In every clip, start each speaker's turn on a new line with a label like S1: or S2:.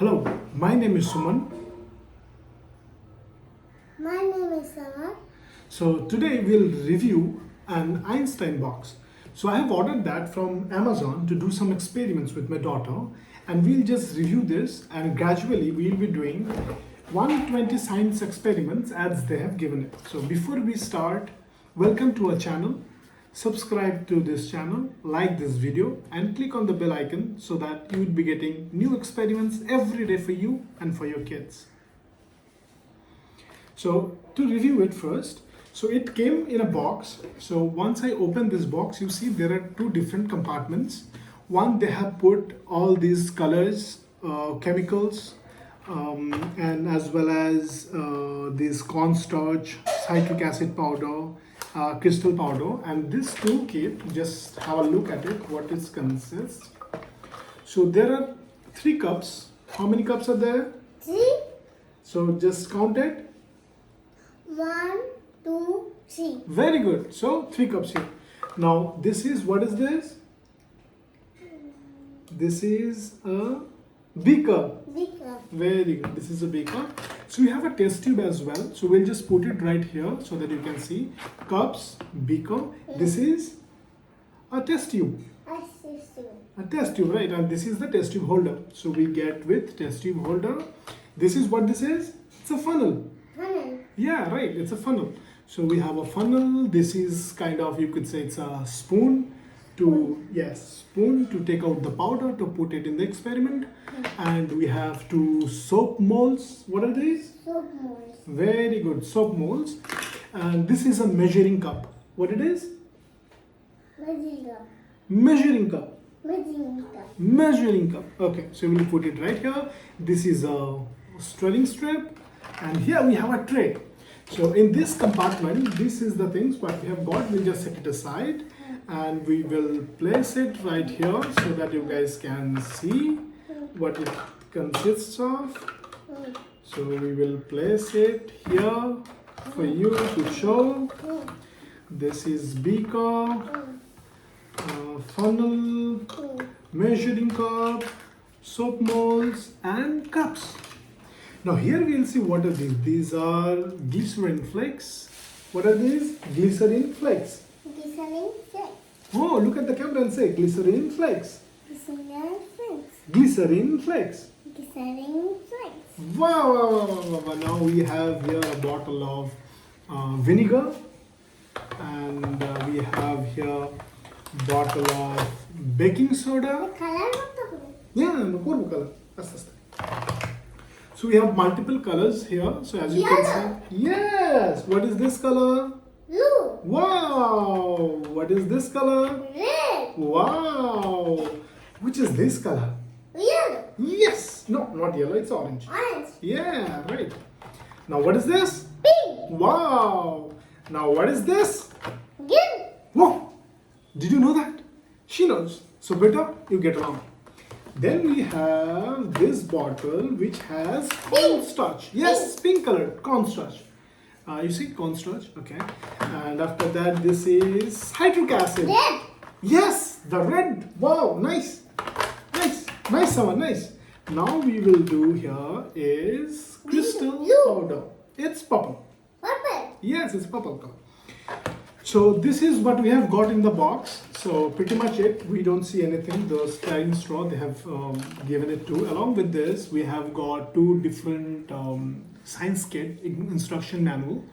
S1: Hello, my name is Suman.
S2: My name is Sarah.
S1: So today we'll review an Einstein box. So I have ordered that from Amazon to do some experiments with my daughter, and we'll just review this, and gradually we'll be doing 120 science experiments as they have given it. So before we start, welcome to our channel. Subscribe to this channel, like this video, and click on the bell icon so that you will be getting new experiments every day for you and for your kids. So to review it first, so it came in a box. So once I open this box, you see there are two different compartments. One, they have put all these colors, chemicals, and as well as this cornstarch, citric acid powder, crystal powder, and this toolkit. Just have a look at it, what it consists. So there are 3 cups. How many cups are there?
S2: 3,
S1: So just count it.
S2: 1, 2, 3.
S1: Very good. So 3 cups here. Now this is, what is this? This is a beaker.
S2: Bigger.
S1: Very good. This is a beaker. So we have a test tube as well. So we'll just put it right here so that you can see. Cups, beaker. This is a test tube. A test tube, right? And this is the test tube holder. So we get with test tube holder. This is what this is. It's a funnel.
S2: Funnel.
S1: Yeah, right. It's a funnel. So we have a funnel. This is kind of, you could say it's a spoon to, yes, spoon to take out the powder to put it in the experiment. And we have 2 soap molds. What are these?
S2: Soap molds.
S1: Very good, soap molds. And this is a measuring cup. What it is?
S2: Bigger.
S1: Measuring cup.
S2: Bigger.
S1: Measuring cup. Okay, so we'll put it right here. This is a stirring strip. And here we have a tray. So in this compartment, this is the things what we have got. We'll just set it aside and we will place it right here so that you guys can see what it consists of. So we will place it here for you to show. This is beaker, funnel, measuring cup, soap molds, and cups. Now here we'll see what are these. These are glycerin flakes. What are these? Glycerin flakes.
S2: Glycerin flakes.
S1: Oh, look at the camera and say glycerin flakes.
S2: Glycerin flakes.
S1: Glycerin flakes.
S2: Glycerin flakes.
S1: Wow, wow, wow, wow, wow. Now we have here a bottle of vinegar, and we have here bottle of baking soda.
S2: Color of the blue.
S1: Yeah, no purple color. That's. So we have multiple colors here. So as you can see, yes. What is this color?
S2: Blue.
S1: Wow. What is this color?
S2: Red.
S1: Wow. Which is this color?
S2: Yellow.
S1: Yes. No, not yellow. It's orange.
S2: Orange.
S1: Yeah, right. Now what is this?
S2: Pink.
S1: Wow. Now what is this?
S2: Green.
S1: Whoa. Did you know that? She knows. So beta, you get wrong. Then we have this bottle which has cornstarch. Yes, pink colored cornstarch. You see cornstarch, okay. And after that, this is citric acid.
S2: Red.
S1: Yes, the red. Wow, nice, nice, nice, someone nice. Now we will do here is crystal
S2: Blue.
S1: powder. It's purple.
S2: Purple.
S1: Yes, it's purple color. So this is what we have got in the box. So pretty much it. We don't see anything. The stirring straw they have given it to. Along with this, we have got 2 different science kit instruction manual.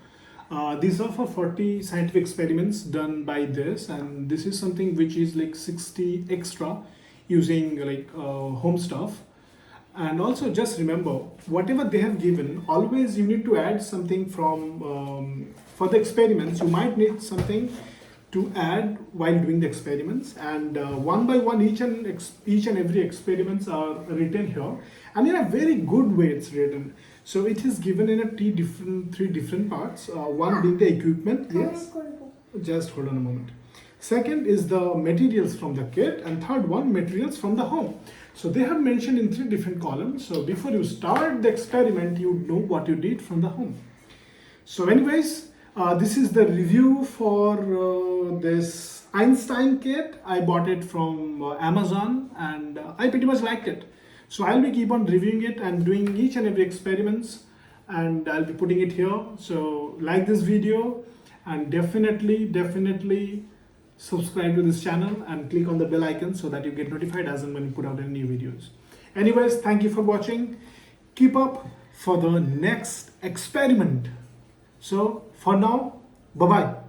S1: These are for 40 scientific experiments done by this, and this is something which is like 60 extra using like home stuff. And also just remember, whatever they have given, always you need to add something from for the experiments. You might need something to add while doing the experiments, and one by one each and every experiments are written here, and in a very good way it's written. So it is given in a three different parts. One being the equipment. Yes. Just hold on a moment. Second is the materials from the kit, and third one, materials from the home. So they have mentioned in 3 different columns. So before you start the experiment, you know what you did from the home. So anyways, this is the review for this Einstein kit. I bought it from Amazon, and I pretty much liked it. So I'll be keep on reviewing it and doing each and every experiments, and I'll be putting it here. So like this video, and definitely subscribe to this channel and click on the bell icon so that you get notified as and when we put out any new videos. Anyways, thank you for watching. Keep up for the next experiment. So for now, bye bye.